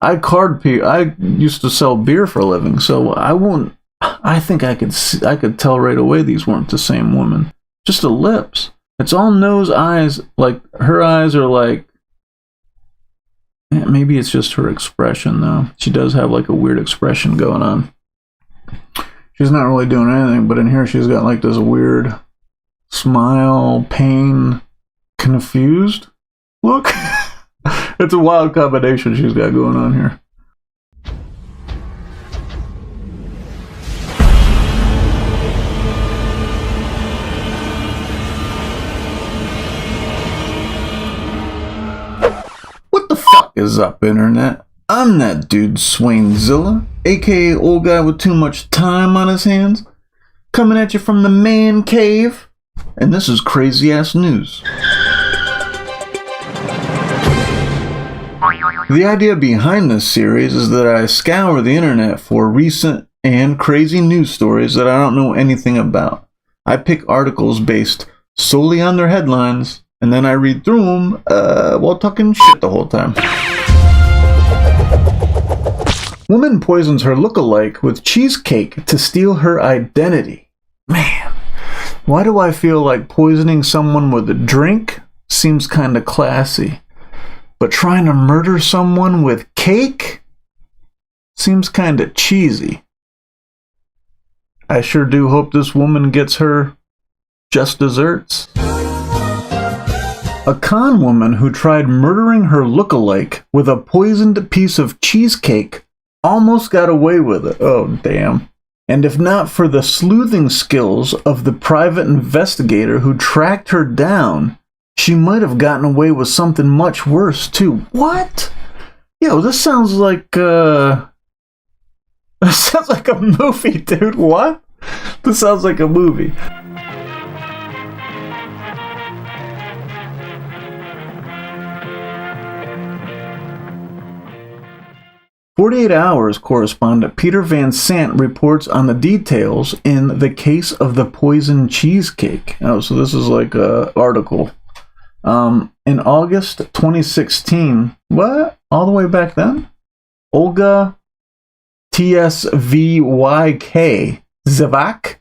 I used to sell beer for a living, so I won't. I think I could tell right away these weren't the same woman. Just the lips. It's all nose, eyes. Like her eyes are like. Maybe it's just her expression though. She does have like a weird expression going on. She's not really doing anything, but in here she's got like this weird smile, pain, confused look. It's a wild combination she's got going on here. What the fuck is up, internet? I'm that dude Swainzilla, aka old guy with too much time on his hands, coming at you from the man cave, and this is crazy ass news. The idea behind this series is that I scour the internet for recent and crazy news stories that I don't know anything about. I pick articles based solely on their headlines, and then I read through them while talking shit the whole time. Woman poisons her lookalike with cheesecake to steal her identity. Man, why do I feel like poisoning someone with a drink seems kind of classy? But trying to murder someone with cake seems kind of cheesy. I sure do hope this woman gets her just desserts. A con woman who tried murdering her lookalike with a poisoned piece of cheesecake almost got away with it. Oh, damn. And if not for the sleuthing skills of the private investigator who tracked her down, she might have gotten away with something much worse, too. What? Yo, this sounds like, this sounds like a movie, dude. What? This sounds like a movie. "48 Hours" correspondent Peter Van Sant reports on the details in the case of the poisoned cheesecake. Oh, so this is like an article. In August 2016, what? All the way back then? Olga TSVYK Zavak?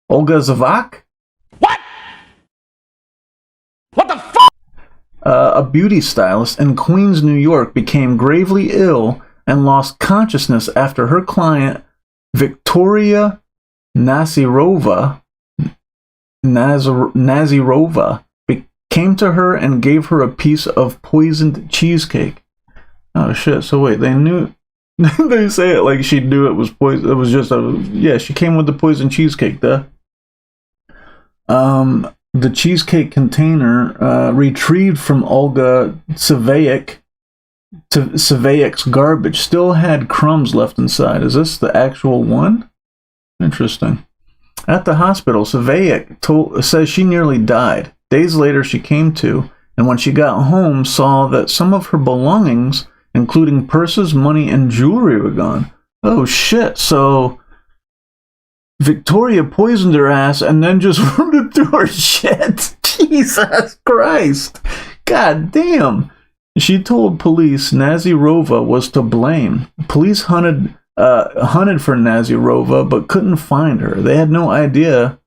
Olga Zavak? What? What the fuck? A beauty stylist in Queens, New York, became gravely ill and lost consciousness after her client, Viktoria Nasyrova, came to her and gave her a piece of poisoned cheesecake. Oh shit, so wait, they knew... They say it like she knew it was poison. It was just a... Yeah, she came with the poisoned cheesecake, duh. The cheesecake container, retrieved from Olga Savayek's garbage, still had crumbs left inside. Is this the actual one? Interesting. At the hospital, Savayek says she nearly died. Days later, she came to, and when she got home, saw that some of her belongings, including purses, money, and jewelry, were gone. Oh shit, so Victoria poisoned her ass and then just rooted through her shit. Jesus Christ. God damn. She told police Nasyrova was to blame. Police hunted for Nasyrova but couldn't find her. They had no idea.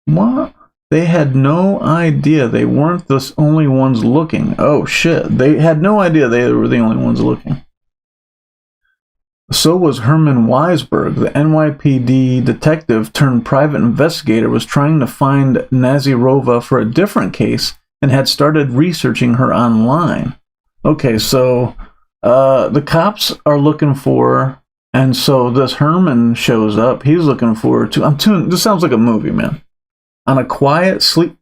What? They had no idea they weren't the only ones looking. Oh shit. They had no idea they were the only ones looking. So was Herman Weisberg, the NYPD detective turned private investigator, was trying to find Nasyrova for a different case and had started researching her online. Okay, so the cops are looking for, and so this Herman shows up. He's looking for this sounds like a movie, man. On a quiet sleepless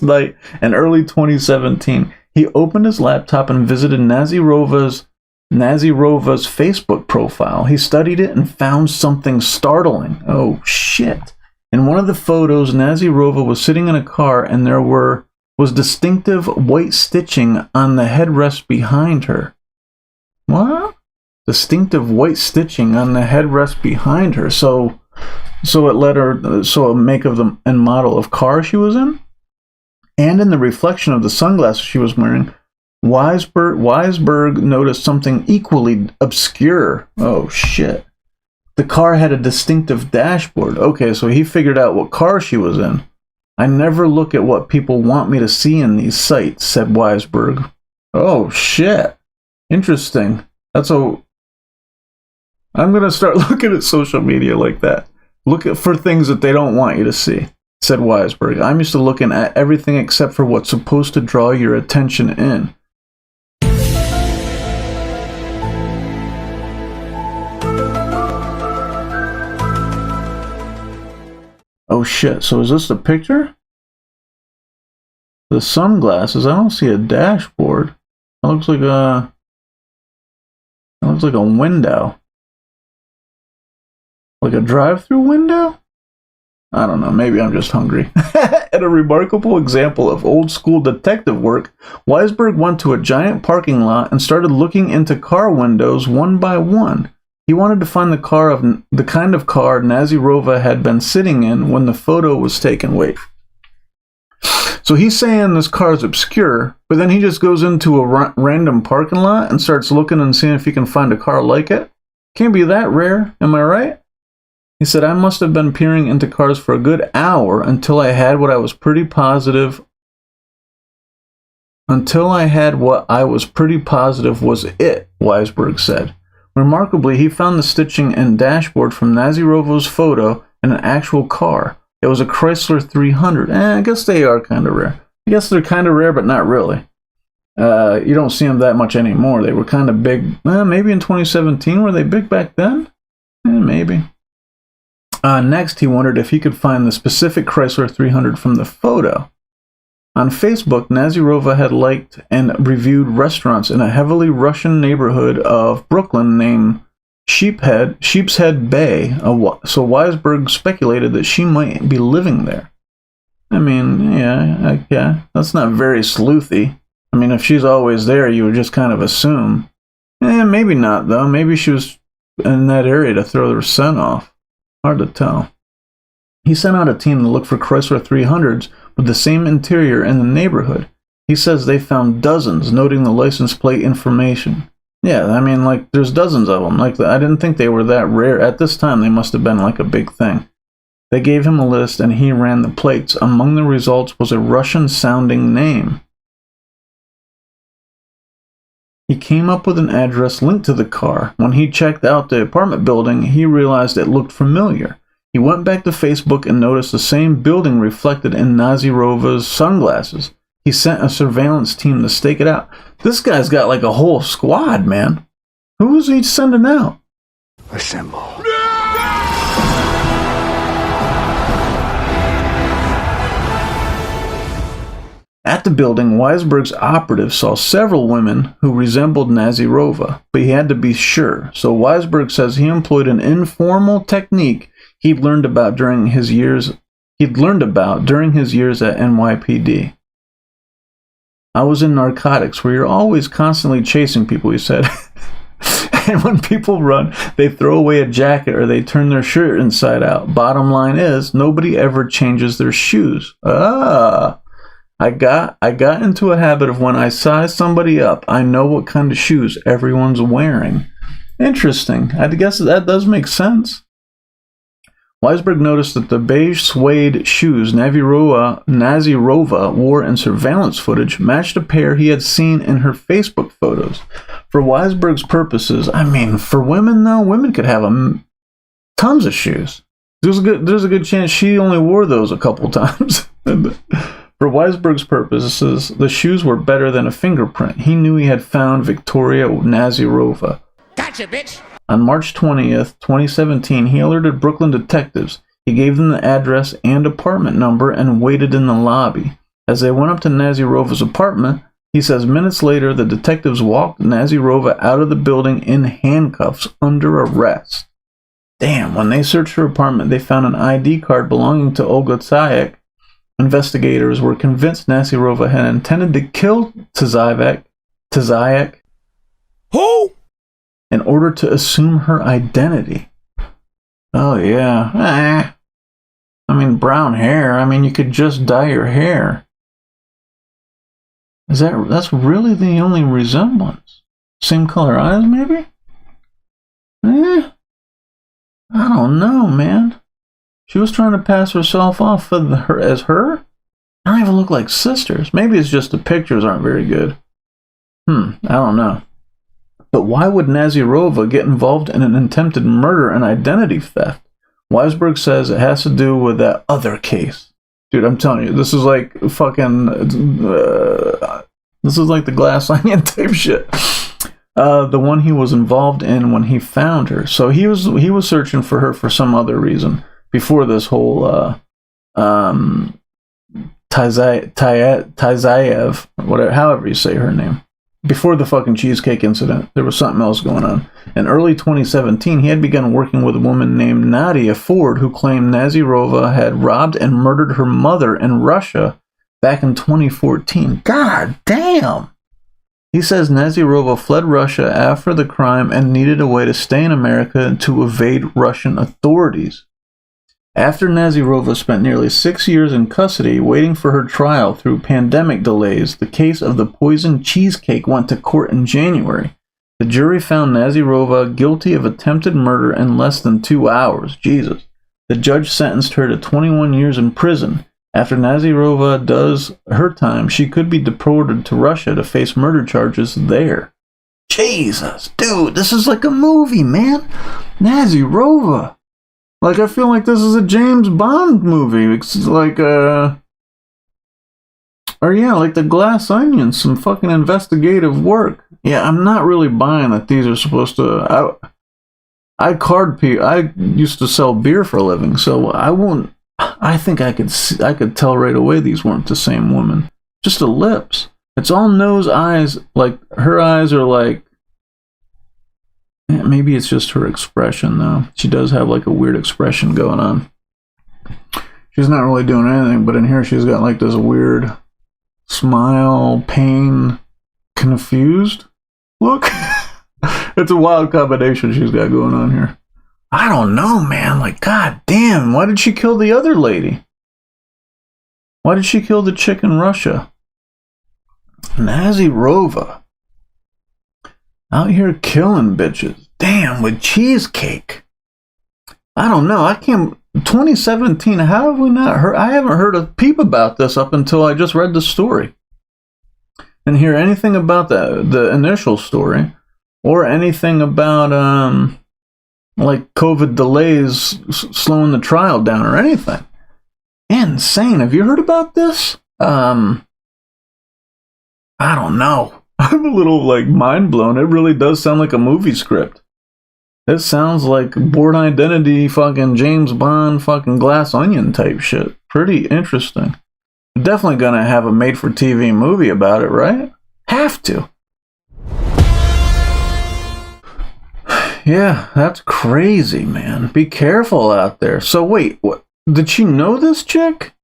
night in early 2017, he opened his laptop and visited Nasyrova's Facebook profile. He studied it and found something startling. Oh shit. In one of the photos, Nasyrova was sitting in a car and there was distinctive white stitching on the headrest behind her. What? Distinctive white stitching on the headrest behind her. So it let her, so a make of the and model of car she was in? And in the reflection of the sunglasses she was wearing, Weisberg noticed something equally obscure. Oh, shit. The car had a distinctive dashboard. Okay, so he figured out what car she was in. I never look at what people want me to see in these sites, said Weisberg. Oh, shit. Interesting. I'm going to start looking at social media like that. Look for things that they don't want you to see, said Weisberg. I'm used to looking at everything except for what's supposed to draw your attention in. Oh shit, so is this the picture? The sunglasses, I don't see a dashboard. It looks like a window. Like a drive-through window? I don't know, maybe I'm just hungry. At a remarkable example of old-school detective work, Weisberg went to a giant parking lot and started looking into car windows one by one. He wanted to find the kind of car Nasyrova had been sitting in when the photo was taken. Wait. So he's saying this car is obscure, but then he just goes into a random parking lot and starts looking and seeing if he can find a car like it? Can't be that rare, am I right? He said, I must have been peering into cars for a good hour until I had what I was pretty positive was it, Weisberg said. Remarkably, he found the stitching and dashboard from Nasyrova's photo in an actual car. It was a Chrysler 300. I guess they are kind of rare. I guess they're kind of rare, but not really. You don't see them that much anymore. They were kind of big. Maybe in 2017. Were they big back then? Maybe. Next, he wondered if he could find the specific Chrysler 300 from the photo. On Facebook, Nasyrova had liked and reviewed restaurants in a heavily Russian neighborhood of Brooklyn named Sheepshead Bay, so Weisberg speculated that she might be living there. I mean, yeah, that's not very sleuthy. I mean, if she's always there, you would just kind of assume. Maybe not, though. Maybe she was in that area to throw her scent off. Hard to tell. He sent out a team to look for Chrysler 300s with the same interior in the neighborhood. He says they found dozens, noting the license plate information. Yeah, I mean, like, there's dozens of them. Like, I didn't think they were that rare. At this time, they must have been like a big thing. They gave him a list, and he ran the plates. Among the results was a Russian-sounding name. He came up with an address linked to the car. When he checked out the apartment building, he realized it looked familiar. He went back to Facebook and noticed the same building reflected in Nasyrova's sunglasses. He sent a surveillance team to stake it out. This guy's got like a whole squad, man. Who is he sending out? Assemble. At the building, Weisberg's operative saw several women who resembled Nasyrova, but he had to be sure. So Weisberg says he employed an informal technique he'd learned about during his years at NYPD. I was in narcotics, where you're always constantly chasing people, he said. And when people run, they throw away a jacket or they turn their shirt inside out. Bottom line is, nobody ever changes their shoes. I got into a habit of when I size somebody up, I know what kind of shoes everyone's wearing. Interesting. I guess that does make sense. Weisberg noticed that the beige suede shoes Nasyrova wore in surveillance footage matched a pair he had seen in her Facebook photos. For Weisberg's purposes, I mean, for women though, women could have tons of shoes. There's a good chance she only wore those a couple times. For Weisberg's purposes, the shoes were better than a fingerprint. He knew he had found Viktoria Nasyrova. Gotcha, bitch! On March 20th, 2017, he alerted Brooklyn detectives. He gave them the address and apartment number and waited in the lobby. As they went up to Nasyrova's apartment, he says minutes later, the detectives walked Nasyrova out of the building in handcuffs under arrest. Damn, when they searched her apartment, they found an ID card belonging to Olga Tsayek. Investigators were convinced Nasyrova had intended to kill Tsayek. Who? In order to assume her identity. Oh, yeah. I mean, brown hair. I mean, you could just dye your hair. That's really the only resemblance? Same color eyes, maybe? I don't know, man. She was trying to pass herself off as her? I don't even look like sisters. Maybe it's just the pictures aren't very good. I don't know. But why would Nasyrova get involved in an attempted murder and identity theft? Weisberg says it has to do with that other case. Dude, I'm telling you, this is like fucking... this is like the glass onion type shit. The one he was involved in when he found her. So he was searching for her for some other reason before this whole Tazayev, whatever, however you say her name. Before the fucking cheesecake incident, there was something else going on. In early 2017, he had begun working with a woman named Nadia Ford, who claimed Nasyrova had robbed and murdered her mother in Russia back in 2014. God damn! He says Nasyrova fled Russia after the crime and needed a way to stay in America to evade Russian authorities. After Nasyrova spent nearly 6 years in custody waiting for her trial through pandemic delays, the case of the poisoned cheesecake went to court in January. The jury found Nasyrova guilty of attempted murder in less than 2 hours. Jesus. The judge sentenced her to 21 years in prison. After Nasyrova does her time, she could be deported to Russia to face murder charges there. Jesus, dude, this is like a movie, man. Nasyrova. Like, I feel like this is a James Bond movie. It's like, like the Glass Onion, some fucking investigative work. Yeah, I'm not really buying that these are supposed to... I used to sell beer for a living, so I won't... I think I could tell right away these weren't the same woman. Just the lips. It's all nose, eyes. Like, her eyes are like... Maybe it's just her expression, though. She does have, like, a weird expression going on. She's not really doing anything, but in here she's got, like, this weird smile, pain, confused look. It's a wild combination she's got going on here. I don't know, man. Like, god damn, why did she kill the other lady? Why did she kill the chick in Russia? Nasyrova. Out here killing bitches. Damn, with cheesecake. I don't know. 2017, how have we not heard? I haven't heard a peep about this up until I just read the story. And hear anything about the initial story. Or anything about, like, COVID delays slowing the trial down or anything. Insane. Have you heard about this? I don't know. I'm a little, like, mind blown. It really does sound like a movie script. It sounds like Born Identity, fucking James Bond, fucking Glass Onion type shit. Pretty interesting. Definitely gonna have a made-for-TV movie about it, right? Have to. Yeah, that's crazy, man. Be careful out there. So wait, what? Did she know this chick?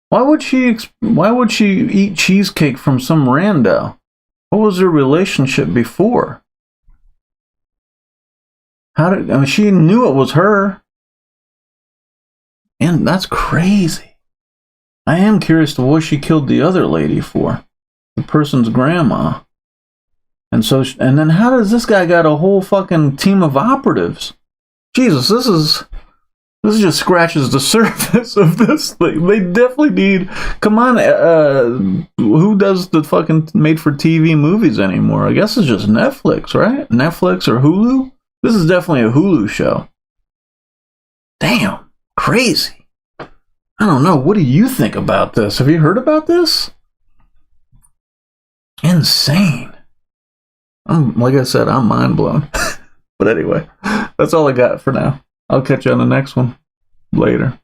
Why would she eat cheesecake from some rando? What was their relationship before? She knew it was her. And that's crazy. I am curious to what she killed the other lady for. The person's grandma. And then how does this guy got a whole fucking team of operatives? Jesus, this just scratches the surface of this thing. They definitely need... Come on, who does the fucking made-for-TV movies anymore? I guess it's just Netflix, right? Netflix or Hulu? This is definitely a Hulu show. Damn, crazy. I don't know, what do you think about this? Have you heard about this? Insane. Like I said, I'm mind blown. But anyway, that's all I got for now. I'll catch you on the next one. Later.